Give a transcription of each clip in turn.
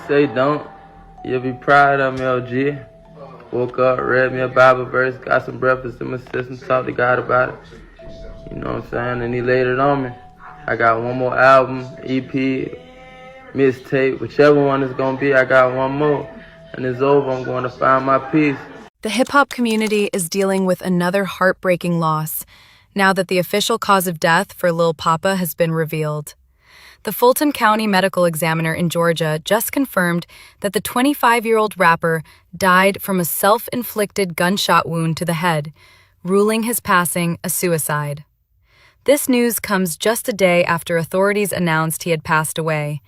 Say don't. You'll be proud of me, OG. Woke up, read me a Bible verse, got some breakfast in my system, talked to God about it. You know what I'm saying? And he laid it on me. I got one more album, EP, mixtape, whichever one it's gonna be, I got one more. And it's over, I'm going to find my peace. The hip-hop community is dealing with another heartbreaking loss now that the official cause of death for Lil Poppa has been revealed. The Fulton County Medical Examiner in Georgia just confirmed that the 25-year-old rapper died from a self-inflicted gunshot wound to the head, ruling his passing a suicide. This news comes just a day after authorities announced he had passed away,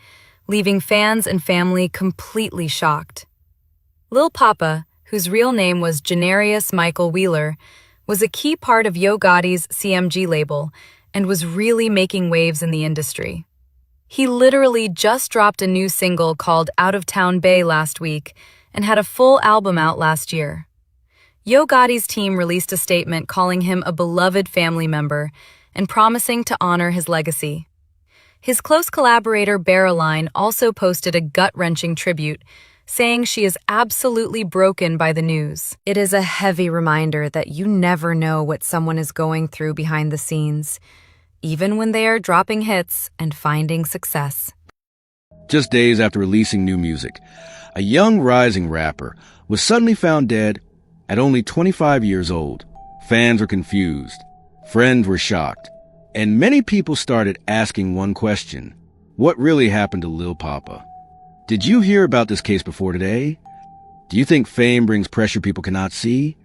leaving fans and family completely shocked. Lil Poppa, whose real name was Janarius Michael Wheeler, was a key part of Yo Gotti's CMG label and was really making waves in the industry. He literally just dropped a new single called Out of Town Bay last week and had a full album out last year. Yo Gotti's team released a statement calling him a beloved family member and promising to honor his legacy. His close collaborator Barreline also posted a gut-wrenching tribute, saying she is absolutely broken by the news. It is a heavy reminder that you never know what someone is going through behind the scenes, even when they are dropping hits and finding success. Just days after releasing new music, a young rising rapper was suddenly found dead at only 25 years old. Fans were confused, friends were shocked, and many people started asking one question: what really happened to Lil Poppa? Did you hear about this case before today? Do you think fame brings pressure people cannot see?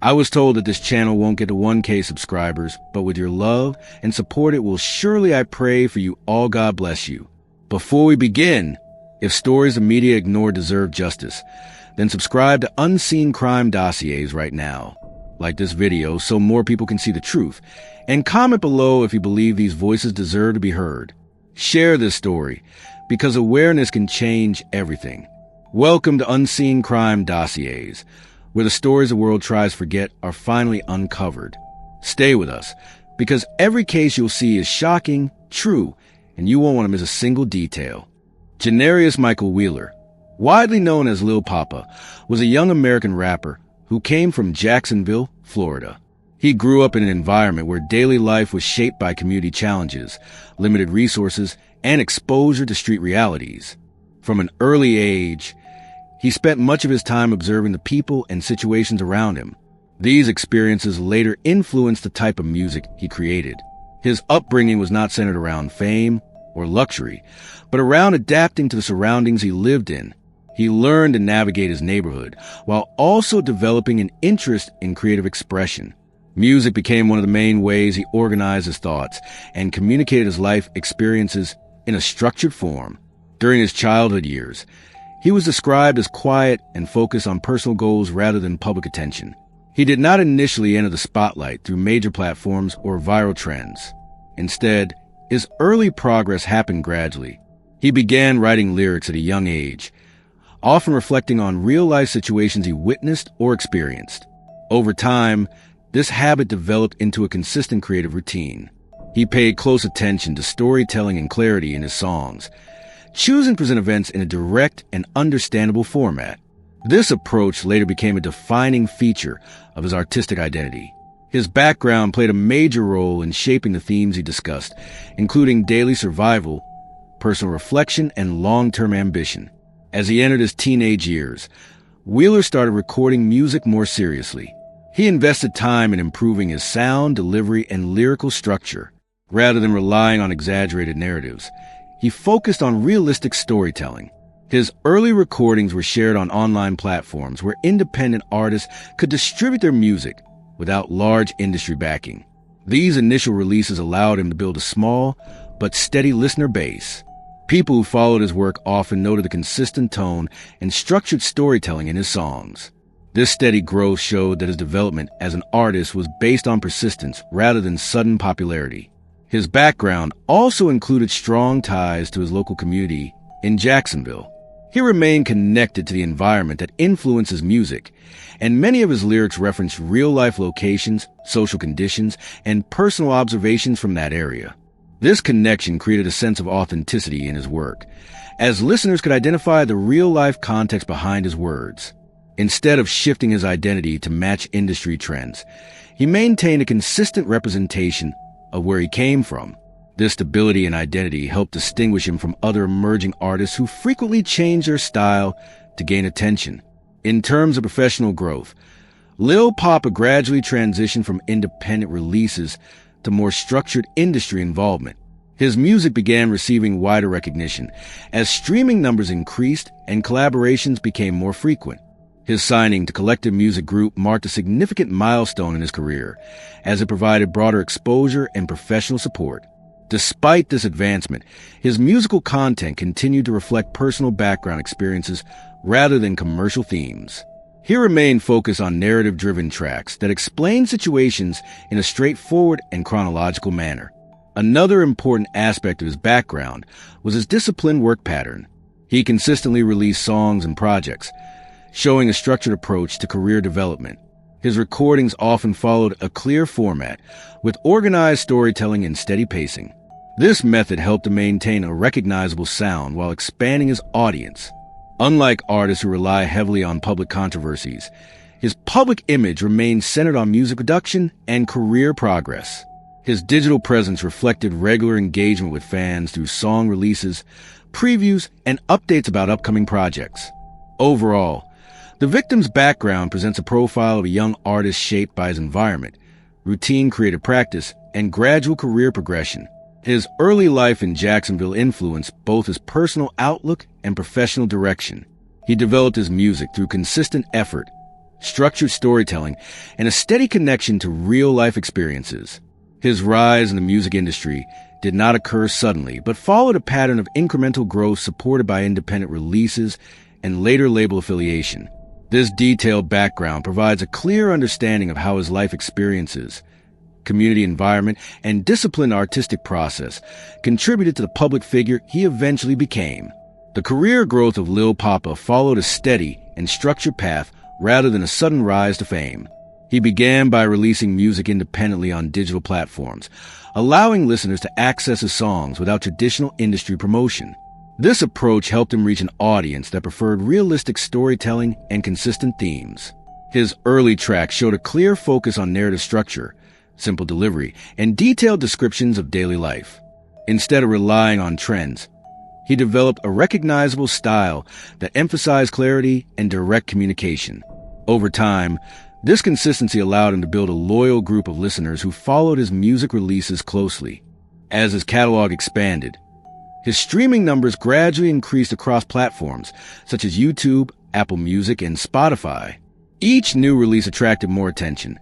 I was told that this channel won't get to 1K subscribers, but with your love and support it will surely, I pray for you all. God bless you. Before we begin, if stories the media ignore deserve justice, then subscribe to Unseen Crime Dossiers right now. Like this video so more people can see the truth, and comment below if you believe these voices deserve to be heard. Share this story, because awareness can change everything. Welcome to Unseen Crime Dossiers, where the stories the world tries to forget are finally uncovered. Stay with us, because every case you'll see is shocking, true, and you won't want to miss a single detail. Janarius Michael Wheeler, widely known as Lil Poppa, was a young American rapper who came from Jacksonville, Florida. He grew up in an environment where daily life was shaped by community challenges, limited resources, and exposure to street realities. From an early age, he spent much of his time observing the people and situations around him. These experiences later influenced the type of music he created. His upbringing was not centered around fame or luxury, but around adapting to the surroundings he lived in. He learned to navigate his neighborhood while also developing an interest in creative expression. Music became one of the main ways he organized his thoughts and communicated his life experiences in a structured form. During his childhood years, he was described as quiet and focused on personal goals rather than public attention. He did not initially enter the spotlight through major platforms or viral trends. Instead, his early progress happened gradually. He began writing lyrics at a young age, often reflecting on real-life situations he witnessed or experienced. Over time, this habit developed into a consistent creative routine. He paid close attention to storytelling and clarity in his songs, choosing to present events in a direct and understandable format. This approach later became a defining feature of his artistic identity. His background played a major role in shaping the themes he discussed, including daily survival, personal reflection, and long-term ambition. As he entered his teenage years, Wheeler started recording music more seriously. He invested time in improving his sound, delivery, and lyrical structure. Rather than relying on exaggerated narratives, he focused on realistic storytelling. His early recordings were shared on online platforms where independent artists could distribute their music without large industry backing. These initial releases allowed him to build a small but steady listener base. People who followed his work often noted the consistent tone and structured storytelling in his songs. This steady growth showed that his development as an artist was based on persistence rather than sudden popularity. His background also included strong ties to his local community in Jacksonville. He remained connected to the environment that influenced his music, and many of his lyrics referenced real-life locations, social conditions, and personal observations from that area. This connection created a sense of authenticity in his work, as listeners could identify the real-life context behind his words. Instead of shifting his identity to match industry trends, he maintained a consistent representation of where he came from. This stability and identity helped distinguish him from other emerging artists who frequently changed their style to gain attention. In terms of professional growth, Lil Poppa gradually transitioned from independent releases to more structured industry involvement. His music began receiving wider recognition as streaming numbers increased and collaborations became more frequent. His signing to Collective Music Group marked a significant milestone in his career, as it provided broader exposure and professional support. Despite this advancement, his musical content continued to reflect personal background experiences rather than commercial themes. He remained focused on narrative-driven tracks that explain situations in a straightforward and chronological manner. Another important aspect of his background was his disciplined work pattern. He consistently released songs and projects, showing a structured approach to career development. His recordings often followed a clear format, with organized storytelling and steady pacing. This method helped to maintain a recognizable sound while expanding his audience. Unlike artists who rely heavily on public controversies, his public image remained centered on music production and career progress. His digital presence reflected regular engagement with fans through song releases, previews, and updates about upcoming projects. Overall, the victim's background presents a profile of a young artist shaped by his environment, routine creative practice, and gradual career progression. His early life in Jacksonville influenced both his personal outlook and professional direction. He developed his music through consistent effort, structured storytelling, and a steady connection to real-life experiences. His rise in the music industry did not occur suddenly, but followed a pattern of incremental growth supported by independent releases and later label affiliation. This detailed background provides a clear understanding of how his life experiences, community environment, and disciplined artistic process contributed to the public figure he eventually became. The career growth of Lil Poppa followed a steady and structured path rather than a sudden rise to fame. He began by releasing music independently on digital platforms, allowing listeners to access his songs without traditional industry promotion. This approach helped him reach an audience that preferred realistic storytelling and consistent themes. His early tracks showed a clear focus on narrative structure, simple delivery, and detailed descriptions of daily life. Instead of relying on trends, he developed a recognizable style that emphasized clarity and direct communication. Over time, this consistency allowed him to build a loyal group of listeners who followed his music releases closely. As his catalog expanded, his streaming numbers gradually increased across platforms such as YouTube, Apple Music, and Spotify. Each new release attracted more attention,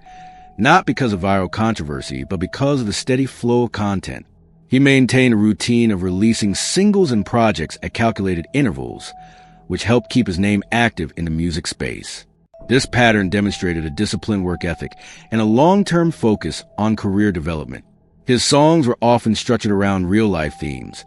not because of viral controversy, but because of the steady flow of content. He maintained a routine of releasing singles and projects at calculated intervals, which helped keep his name active in the music space. This pattern demonstrated a disciplined work ethic and a long-term focus on career development. His songs were often structured around real-life themes,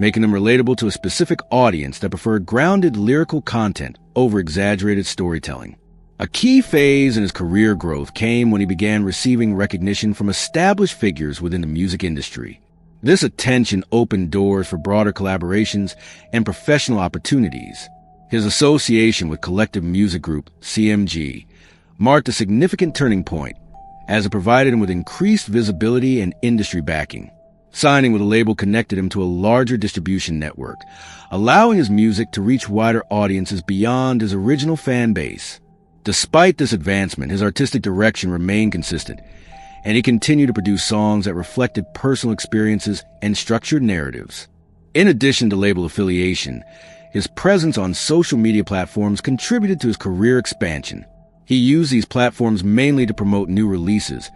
making them relatable to a specific audience that preferred grounded lyrical content over exaggerated storytelling. A key phase in his career growth came when he began receiving recognition from established figures within the music industry. This attention opened doors for broader collaborations and professional opportunities. His association with Collective Music Group, CMG, marked a significant turning point, as it provided him with increased visibility and industry backing. Signing with a label connected him to a larger distribution network, allowing his music to reach wider audiences beyond his original fan base. Despite this advancement, his artistic direction remained consistent, and he continued to produce songs that reflected personal experiences and structured narratives. In addition to label affiliation, his presence on social media platforms contributed to his career expansion. He used these platforms mainly to promote new releases,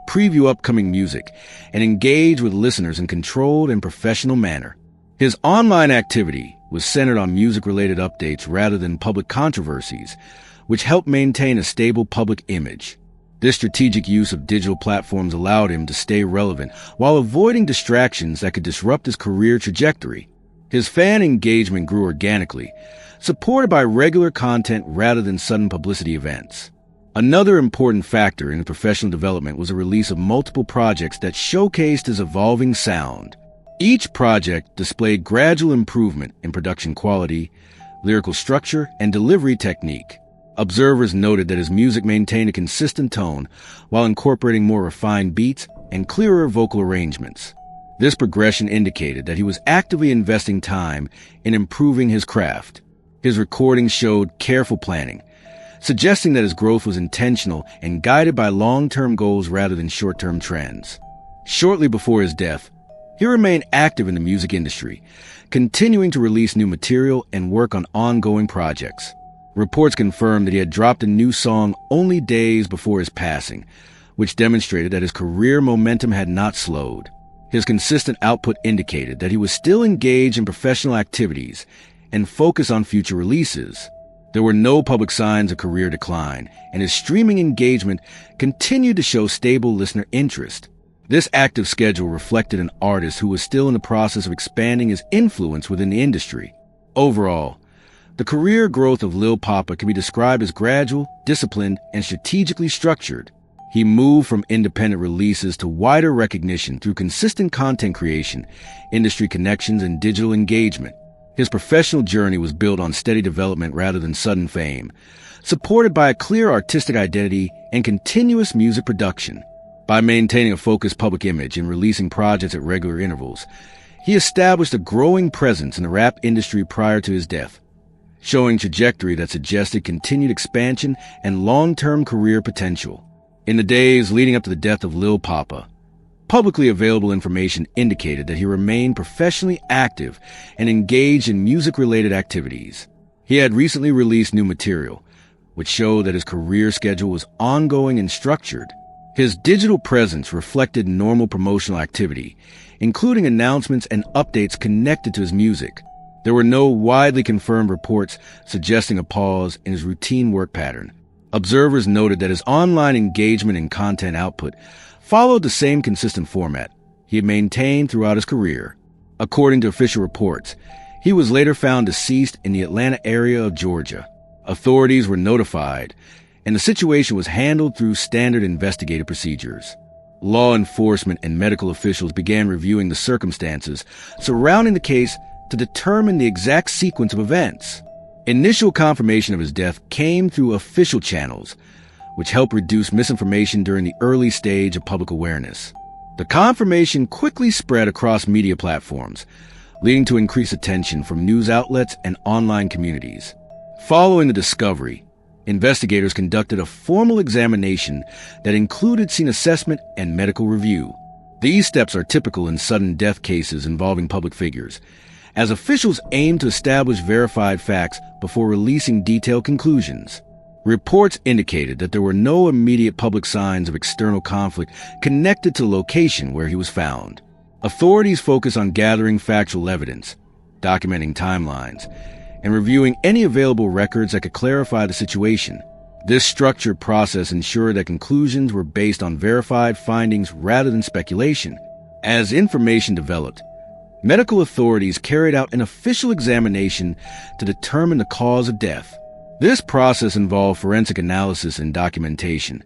preview upcoming music, and engage with listeners in a controlled and professional manner. His online activity was centered on music-related updates rather than public controversies, which helped maintain a stable public image. This strategic use of digital platforms allowed him to stay relevant while avoiding distractions that could disrupt his career trajectory. His fan engagement grew organically, supported by regular content rather than sudden publicity events. Another important factor in his professional development was the release of multiple projects that showcased his evolving sound. Each project displayed gradual improvement in production quality, lyrical structure, and delivery technique. Observers noted that his music maintained a consistent tone while incorporating more refined beats and clearer vocal arrangements. This progression indicated that he was actively investing time in improving his craft. His recordings showed careful planning, suggesting that his growth was intentional and guided by long-term goals rather than short-term trends. Shortly before his death, he remained active in the music industry, continuing to release new material and work on ongoing projects. Reports confirmed that he had dropped a new song only days before his passing, which demonstrated that his career momentum had not slowed. His consistent output indicated that he was still engaged in professional activities and focused on future releases. There were no public signs of career decline, and his streaming engagement continued to show stable listener interest. This active schedule reflected an artist who was still in the process of expanding his influence within the industry. Overall, the career growth of Lil Poppa can be described as gradual, disciplined, and strategically structured. He moved from independent releases to wider recognition through consistent content creation, industry connections, and digital engagement. His professional journey was built on steady development rather than sudden fame, supported by a clear artistic identity and continuous music production. By maintaining a focused public image and releasing projects at regular intervals, he established a growing presence in the rap industry prior to his death, showing a trajectory that suggested continued expansion and long-term career potential. In the days leading up to the death of Lil Poppa, publicly available information indicated that he remained professionally active and engaged in music-related activities. He had recently released new material, which showed that his career schedule was ongoing and structured. His digital presence reflected normal promotional activity, including announcements and updates connected to his music. There were no widely confirmed reports suggesting a pause in his routine work pattern. Observers noted that his online engagement and content output followed the same consistent format he had maintained throughout his career. According to official reports, he was later found deceased in the Atlanta area of Georgia. Authorities were notified, and the situation was handled through standard investigative procedures. Law enforcement and medical officials began reviewing the circumstances surrounding the case to determine the exact sequence of events. Initial confirmation of his death came through official channels, which helped reduce misinformation during the early stage of public awareness. The confirmation quickly spread across media platforms, leading to increased attention from news outlets and online communities. Following the discovery, investigators conducted a formal examination that included scene assessment and medical review. These steps are typical in sudden death cases involving public figures, as officials aim to establish verified facts before releasing detailed conclusions. Reports indicated that there were no immediate public signs of external conflict connected to the location where he was found. Authorities focused on gathering factual evidence, documenting timelines, and reviewing any available records that could clarify the situation. This structured process ensured that conclusions were based on verified findings rather than speculation. As information developed, medical authorities carried out an official examination to determine the cause of death. This process involved forensic analysis and documentation,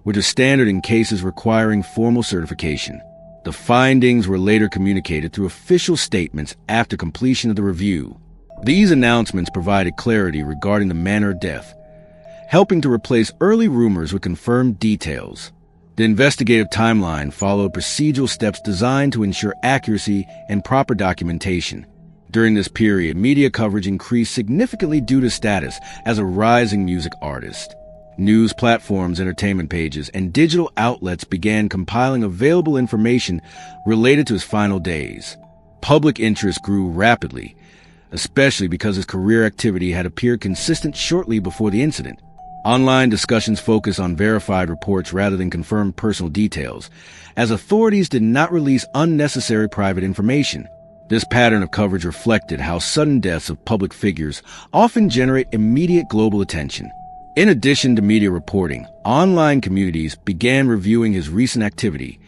which is standard in cases requiring formal certification. The findings were later communicated through official statements after completion of the review. These announcements provided clarity regarding the manner of death, helping to replace early rumors with confirmed details. The investigative timeline followed procedural steps designed to ensure accuracy and proper documentation. During this period, media coverage increased significantly due to status as a rising music artist. News platforms, entertainment pages, and digital outlets began compiling available information related to his final days. Public interest grew rapidly, especially because his career activity had appeared consistent shortly before the incident. Online discussions focused on verified reports rather than confirmed personal details, as authorities did not release unnecessary private information. This pattern of coverage reflected how sudden deaths of public figures often generate immediate global attention. In addition to media reporting, online communities began reviewing his recent activity,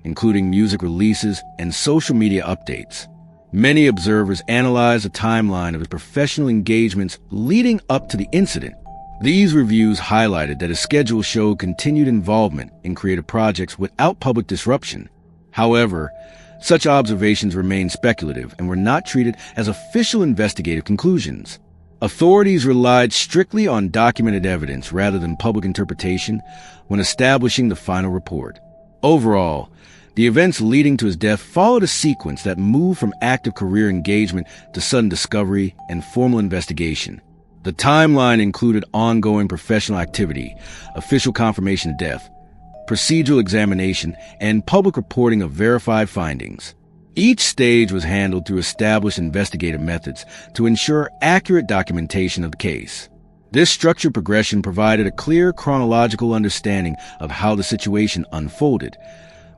including music releases and social media updates. Many observers analyzed the timeline of his professional engagements leading up to the incident. These reviews highlighted that his schedule showed continued involvement in creative projects without public disruption. However, such observations remained speculative and were not treated as official investigative conclusions. Authorities relied strictly on documented evidence rather than public interpretation when establishing the final report. Overall, the events leading to his death followed a sequence that moved from active career engagement to sudden discovery and formal investigation. The timeline included ongoing professional activity, official confirmation of death, procedural examination, and public reporting of verified findings. Each stage was handled through established investigative methods to ensure accurate documentation of the case. This structured progression provided a clear chronological understanding of how the situation unfolded,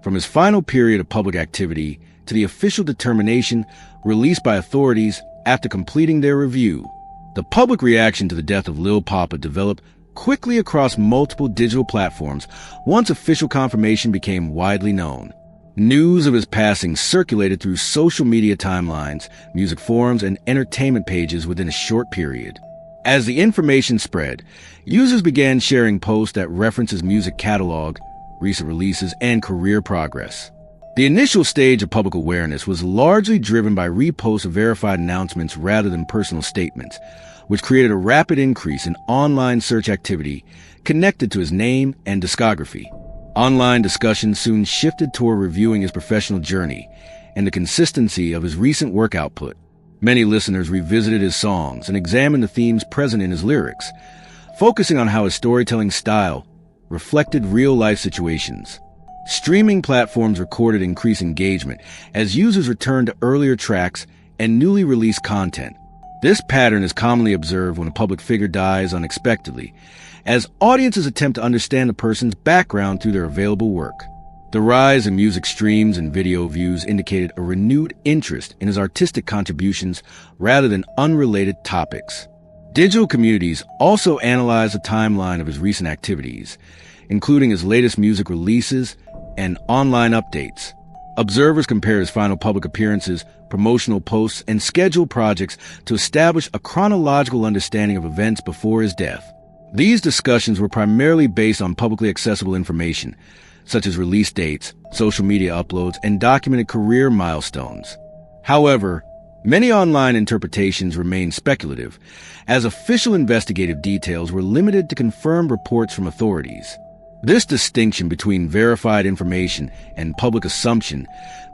from his final period of public activity to the official determination released by authorities after completing their review. The public reaction to the death of Lil Poppa developed quickly across multiple digital platforms once official confirmation became widely known. News of his passing circulated through social media timelines, music forums, and entertainment pages within a short period. As the information spread, users began sharing posts that referenced his music catalog, recent releases, and career progress. The initial stage of public awareness was largely driven by reposts of verified announcements rather than personal statements, which created a rapid increase in online search activity connected to his name and discography. Online discussions soon shifted toward reviewing his professional journey and the consistency of his recent work output. Many listeners revisited his songs and examined the themes present in his lyrics, focusing on how his storytelling style reflected real-life situations. Streaming platforms recorded increased engagement as users returned to earlier tracks and newly released content. This pattern is commonly observed when a public figure dies unexpectedly, as audiences attempt to understand a person's background through their available work. The rise in music streams and video views indicated a renewed interest in his artistic contributions rather than unrelated topics. Digital communities also analyzed the timeline of his recent activities, including his latest music releases and online updates. Observers compare his final public appearances, promotional posts, and scheduled projects to establish a chronological understanding of events before his death. These discussions were primarily based on publicly accessible information, such as release dates, social media uploads, and documented career milestones. However, many online interpretations remain speculative, as official investigative details were limited to confirmed reports from authorities. This distinction between verified information and public assumption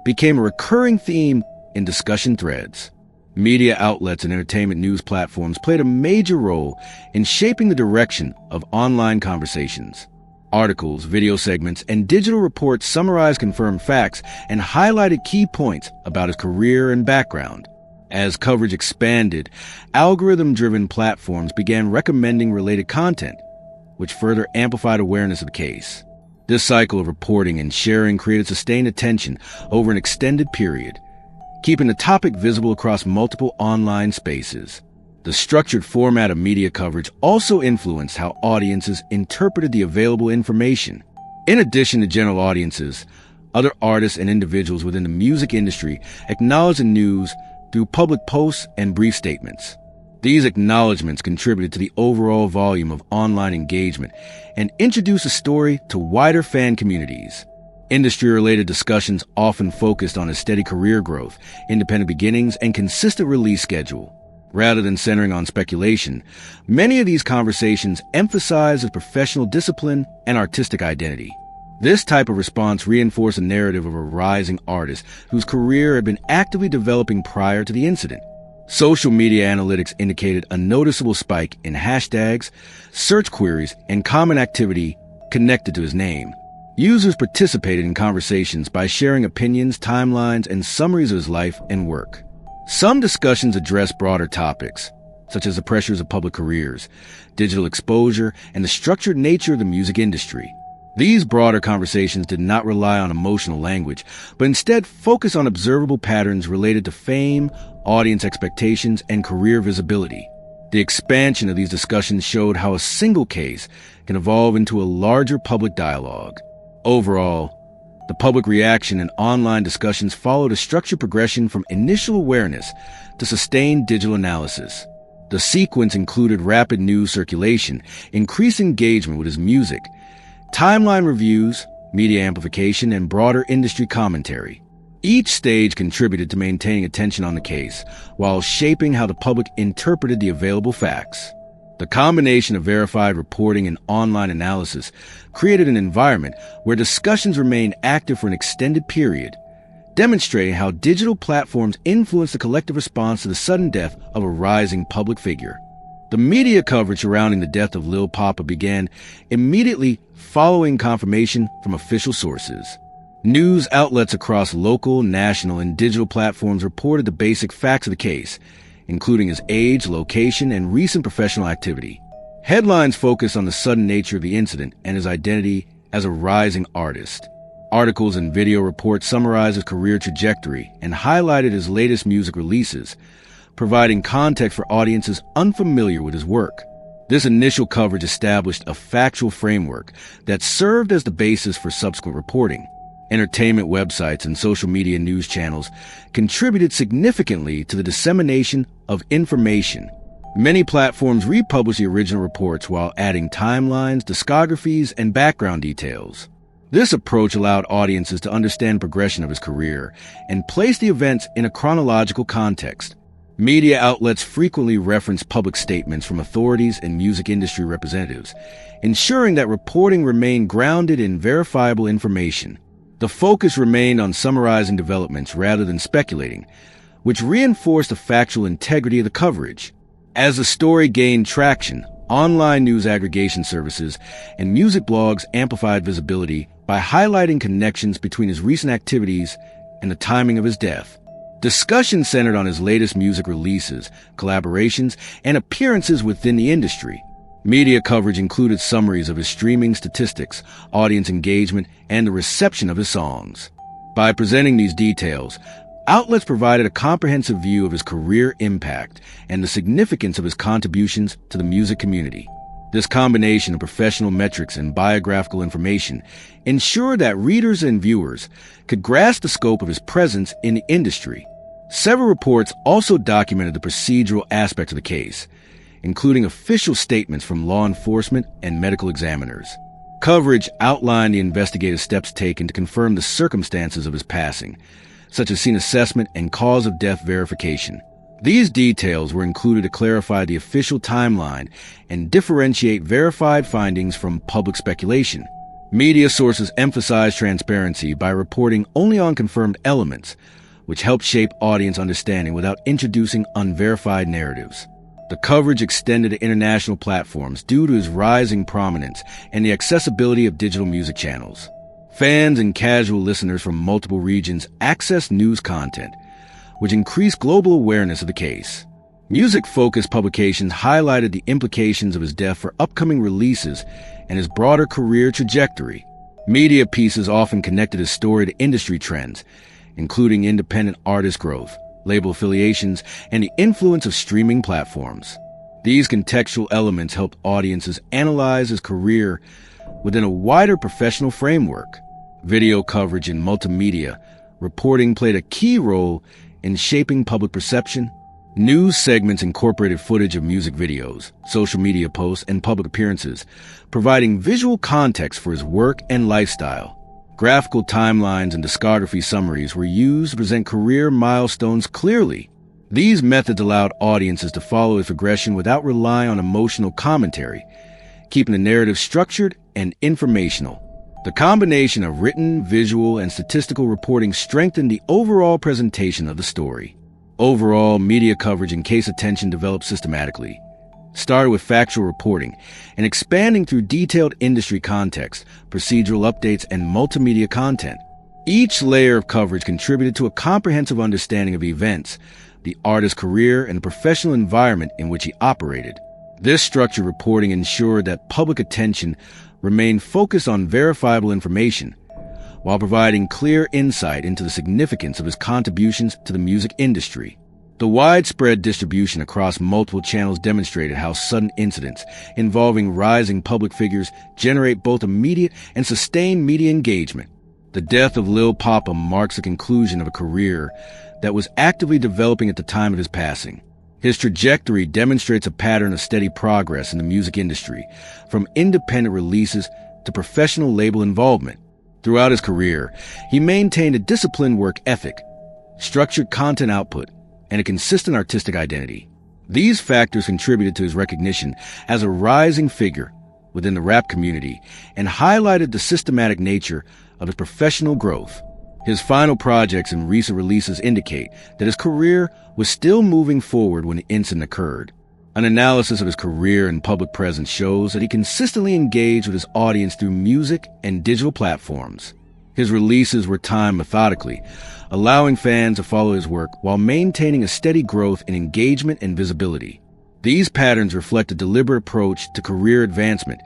became a recurring theme in discussion threads. Media outlets and entertainment news platforms played a major role in shaping the direction of online conversations. Articles, video segments, and digital reports summarized confirmed facts and highlighted key points about his career and background. As coverage expanded, algorithm-driven platforms began recommending related content, which further amplified awareness of the case. This cycle of reporting and sharing created sustained attention over an extended period, keeping the topic visible across multiple online spaces. The structured format of media coverage also influenced how audiences interpreted the available information. In addition to general audiences, other artists and individuals within the music industry acknowledged the news through public posts and brief statements. These acknowledgments contributed to the overall volume of online engagement and introduced the story to wider fan communities. Industry-related discussions often focused on his steady career growth, independent beginnings, and consistent release schedule. Rather than centering on speculation, many of these conversations emphasize his professional discipline and artistic identity. This type of response reinforced a narrative of a rising artist whose career had been actively developing prior to the incident. Social media analytics indicated a noticeable spike in hashtags, search queries, and common activity connected to his name. Users participated in conversations by sharing opinions, timelines, and summaries of his life and work. Some discussions addressed broader topics, such as the pressures of public careers, digital exposure, and the structured nature of the music industry. These broader conversations did not rely on emotional language, but instead focused on observable patterns related to fame, audience expectations, and career visibility. The expansion of these discussions showed how a single case can evolve into a larger public dialogue. Overall, the public reaction and online discussions followed a structured progression from initial awareness to sustained digital analysis. The The sequence included rapid news circulation, increased engagement with his music, timeline reviews, media amplification, and broader industry commentary. Each stage contributed to maintaining attention on the case, while shaping how the public interpreted the available facts. The combination of verified reporting and online analysis created an environment where discussions remained active for an extended period, demonstrating how digital platforms influence the collective response to the sudden death of a rising public figure. The media coverage surrounding the death of Lil Poppa began immediately following confirmation from official sources. News outlets across local, national, and digital platforms reported the basic facts of the case, including his age, location, and recent professional activity. Headlines focused on the sudden nature of the incident and his identity as a rising artist. Articles and video reports summarized his career trajectory and highlighted his latest music releases, providing context for audiences unfamiliar with his work. This initial coverage established a factual framework that served as the basis for subsequent reporting. Entertainment websites and social media news channels contributed significantly to the dissemination of information. Many platforms republished the original reports while adding timelines, discographies, and background details. This approach allowed audiences to understand the progression of his career and place the events in a chronological context. Media outlets frequently referenced public statements from authorities and music industry representatives, ensuring that reporting remained grounded in verifiable information. The focus remained on summarizing developments rather than speculating, which reinforced the factual integrity of the coverage. As the story gained traction, online news aggregation services and music blogs amplified visibility by highlighting connections between his recent activities and the timing of his death. Discussion centered on his latest music releases, collaborations, and appearances within the industry. Media coverage included summaries of his streaming statistics, audience engagement, and the reception of his songs. By presenting these details, outlets provided a comprehensive view of his career impact and the significance of his contributions to the music community. This combination of professional metrics and biographical information ensured that readers and viewers could grasp the scope of his presence in the industry. Several reports also documented the procedural aspects of the case, including official statements from law enforcement and medical examiners. Coverage outlined the investigative steps taken to confirm the circumstances of his passing, such as scene assessment and cause of death verification. These details were included to clarify the official timeline and differentiate verified findings from public speculation. Media sources emphasized transparency by reporting only on confirmed elements, which helped shape audience understanding without introducing unverified narratives. The coverage extended to international platforms due to his rising prominence and the accessibility of digital music channels. Fans and casual listeners from multiple regions accessed news content, which increased global awareness of the case. Music-focused publications highlighted the implications of his death for upcoming releases and his broader career trajectory. Media pieces often connected his story to industry trends, including independent artist growth, label affiliations, and the influence of streaming platforms. These contextual elements helped audiences analyze his career within a wider professional framework. Video coverage and multimedia reporting played a key role in shaping public perception. News segments incorporated footage of music videos, social media posts, and public appearances, providing visual context for his work and lifestyle. Graphical timelines and discography summaries were used to present career milestones clearly. These methods allowed audiences to follow his progression without relying on emotional commentary, keeping the narrative structured and informational. The combination of written, visual, and statistical reporting strengthened the overall presentation of the story. Overall, media coverage and case attention developed systematically, started with factual reporting and expanding through detailed industry context, procedural updates, and multimedia content. Each layer of coverage contributed to a comprehensive understanding of events, the artist's career, and the professional environment in which he operated. This structured reporting ensured that public attention remained focused on verifiable information, while providing clear insight into the significance of his contributions to the music industry. The widespread distribution across multiple channels demonstrated how sudden incidents involving rising public figures generate both immediate and sustained media engagement. The death of Lil Poppa marks the conclusion of a career that was actively developing at the time of his passing. His trajectory demonstrates a pattern of steady progress in the music industry, from independent releases to professional label involvement. Throughout his career, he maintained a disciplined work ethic, structured content output, and a consistent artistic identity. These factors contributed to his recognition as a rising figure within the rap community and highlighted the systematic nature of his professional growth. His final projects and recent releases indicate that his career was still moving forward when the incident occurred. An analysis of his career and public presence shows that he consistently engaged with his audience through music and digital platforms. His releases were timed methodically, allowing fans to follow his work while maintaining a steady growth in engagement and visibility. These patterns reflect a deliberate approach to career advancement,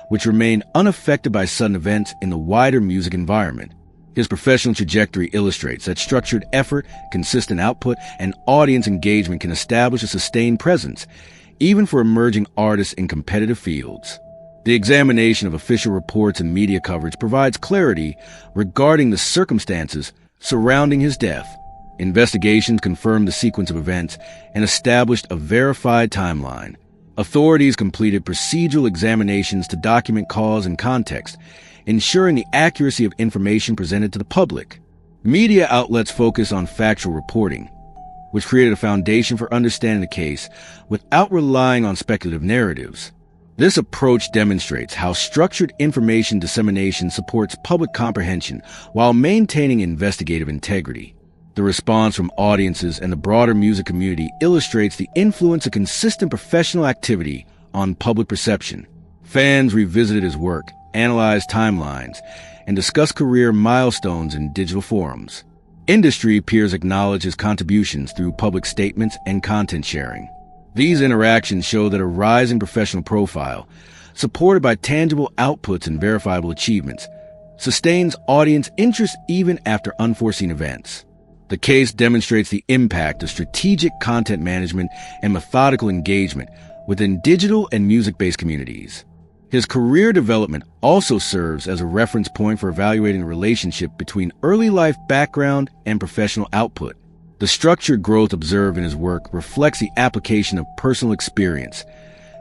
which remained unaffected by sudden events in the wider music environment. His professional trajectory illustrates that structured effort, consistent output, and audience engagement can establish a sustained presence, even for emerging artists in competitive fields. The examination of official reports and media coverage provides clarity regarding the circumstances surrounding his death. Investigations confirmed the sequence of events and established a verified timeline. Authorities completed procedural examinations to document cause and context, ensuring the accuracy of information presented to the public. Media outlets focus on factual reporting, which created a foundation for understanding the case without relying on speculative narratives. This approach demonstrates how structured information dissemination supports public comprehension while maintaining investigative integrity. The response from audiences and the broader music community illustrates the influence of consistent professional activity on public perception. Fans revisited his work, analyzed timelines, and discussed career milestones in digital forums. Industry peers acknowledge his contributions through public statements and content sharing. These interactions show that a rising professional profile, supported by tangible outputs and verifiable achievements, sustains audience interest even after unforeseen events. The case demonstrates the impact of strategic content management and methodical engagement within digital and music-based communities. His career development also serves as a reference point for evaluating the relationship between early life background and professional output. The structured growth observed in his work reflects the application of personal experience,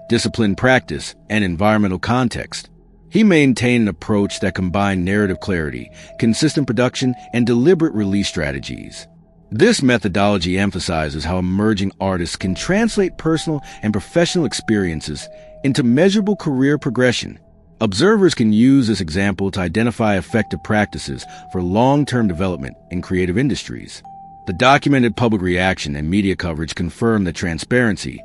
disciplined practice, and environmental context. He maintained an approach that combined narrative clarity, consistent production, and deliberate release strategies. This methodology emphasizes how emerging artists can translate personal and professional experiences into measurable career progression. Observers can use this example to identify effective practices for long-term development in creative industries. The documented public reaction and media coverage confirm that transparency,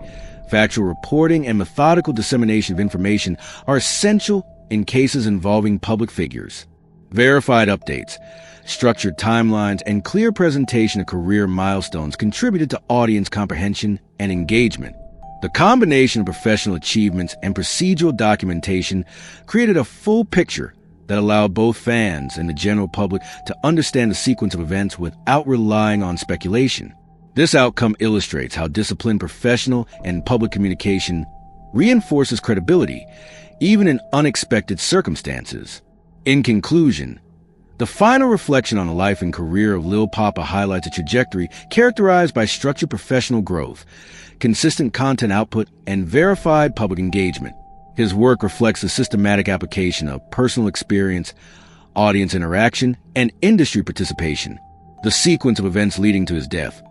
factual reporting, and methodical dissemination of information are essential in cases involving public figures. Verified updates, structured timelines, and clear presentation of career milestones contributed to audience comprehension and engagement. The combination of professional achievements and procedural documentation created a full picture that allowed both fans and the general public to understand the sequence of events without relying on speculation. This outcome illustrates how disciplined professional and public communication reinforces credibility, even in unexpected circumstances. In conclusion, the final reflection on the life and career of Lil Poppa highlights a trajectory characterized by structured professional growth, consistent content output, and verified public engagement. His work reflects the systematic application of personal experience, audience interaction, and industry participation. The sequence of events leading to his death,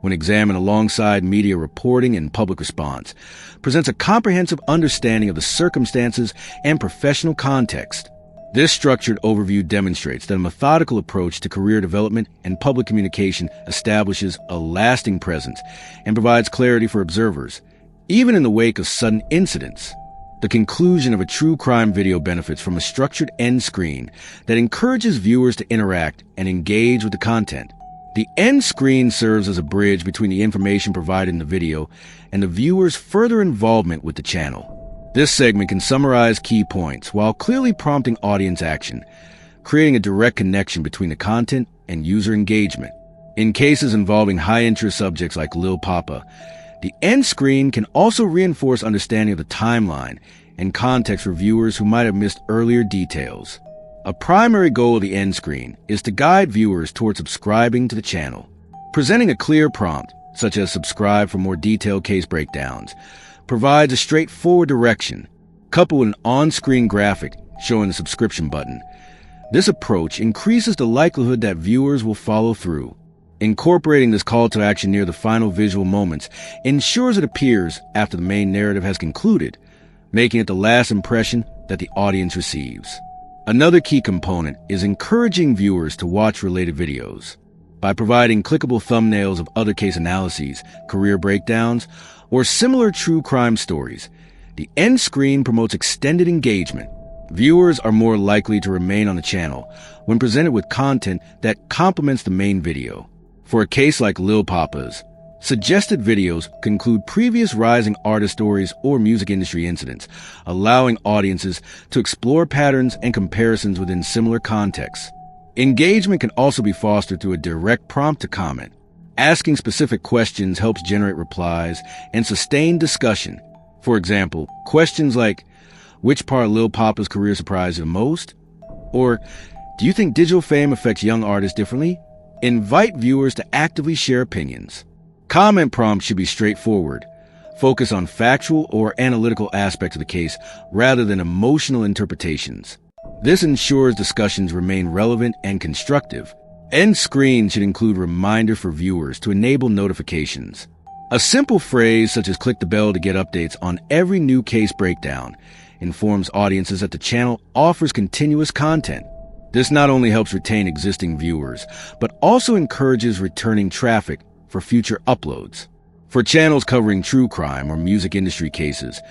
when examined alongside media reporting and public response, presents a comprehensive understanding of the circumstances and professional context. This structured overview demonstrates that a methodical approach to career development and public communication establishes a lasting presence and provides clarity for observers, even in the wake of sudden incidents. The conclusion of a true crime video benefits from a structured end screen that encourages viewers to interact and engage with the content. The end screen serves as a bridge between the information provided in the video and the viewer's further involvement with the channel. This segment can summarize key points while clearly prompting audience action, creating a direct connection between the content and user engagement. In cases involving high-interest subjects like Lil Poppa, the end screen can also reinforce understanding of the timeline and context for viewers who might have missed earlier details. A primary goal of the end screen is to guide viewers toward subscribing to the channel. Presenting a clear prompt, such as subscribe for more detailed case breakdowns, provides a straightforward direction, coupled with an on-screen graphic showing the subscription button. This approach increases the likelihood that viewers will follow through. Incorporating this call to action near the final visual moments ensures it appears after the main narrative has concluded, making it the last impression that the audience receives. Another key component is encouraging viewers to watch related videos. By providing clickable thumbnails of other case analyses, career breakdowns, or similar true crime stories, the end screen promotes extended engagement. Viewers are more likely to remain on the channel when presented with content that complements the main video. For a case like Lil Poppa's, suggested videos conclude previous rising artist stories or music industry incidents, allowing audiences to explore patterns and comparisons within similar contexts. Engagement can also be fostered through a direct prompt to comment. Asking specific questions helps generate replies and sustain discussion. For example, questions like, which part of Lil Poppa's career surprised you the most? Or, do you think digital fame affects young artists differently? Invite viewers to actively share opinions. Comment prompts should be straightforward. Focus on factual or analytical aspects of the case rather than emotional interpretations. This ensures discussions remain relevant and constructive. End screen should include reminders for viewers to enable notifications. A simple phrase such as click the bell to get updates on every new case breakdown informs audiences that the channel offers continuous content. This not only helps retain existing viewers, but also encourages returning traffic for future uploads. For channels covering true crime or music industry cases,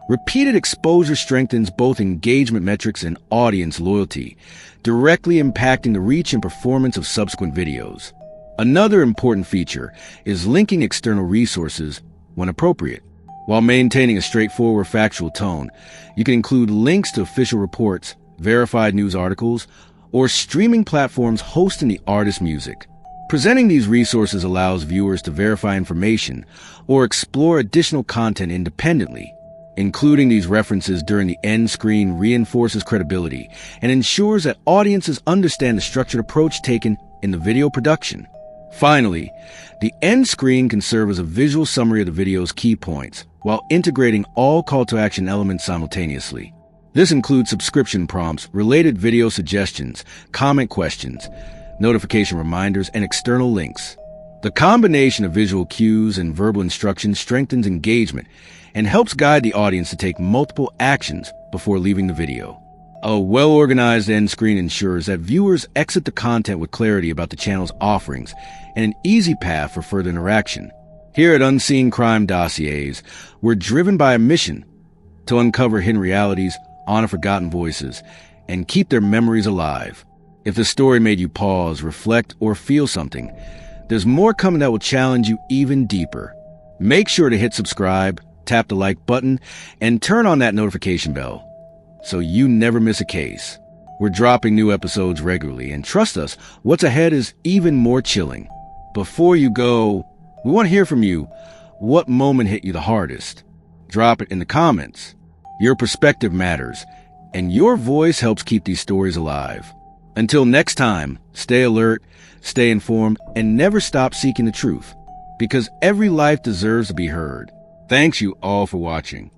repeated exposure strengthens both engagement metrics and audience loyalty, directly impacting the reach and performance of subsequent videos. Another important feature is linking external resources when appropriate. While maintaining a straightforward factual tone, you can include links to official reports, verified news articles, or streaming platforms hosting the artist's music. Presenting these resources allows viewers to verify information or explore additional content independently. Including these references during the end screen reinforces credibility and ensures that audiences understand the structured approach taken in the video production. Finally, the end screen can serve as a visual summary of the video's key points while integrating all call to action elements simultaneously. This includes subscription prompts, related video suggestions, comment questions, notification reminders, and external links. The combination of visual cues and verbal instructions strengthens engagement and helps guide the audience to take multiple actions before leaving the video. A well-organized end screen ensures that viewers exit the content with clarity about the channel's offerings and an easy path for further interaction. Here at Unseen Crime Dossiers, we're driven by a mission to uncover hidden realities, honor forgotten voices, and keep their memories alive. If the story made you pause, reflect, or feel something, there's more coming that will challenge you even deeper. Make sure to hit subscribe, tap the like button, and turn on that notification bell so you never miss a case. We're dropping new episodes regularly, and trust us, what's ahead is even more chilling. Before you go, we want to hear from you. What moment hit you the hardest? Drop it in the comments. Your perspective matters, and your voice helps keep these stories alive. Until next time, stay alert, stay informed, and never stop seeking the truth, because every life deserves to be heard. Thanks you all for watching.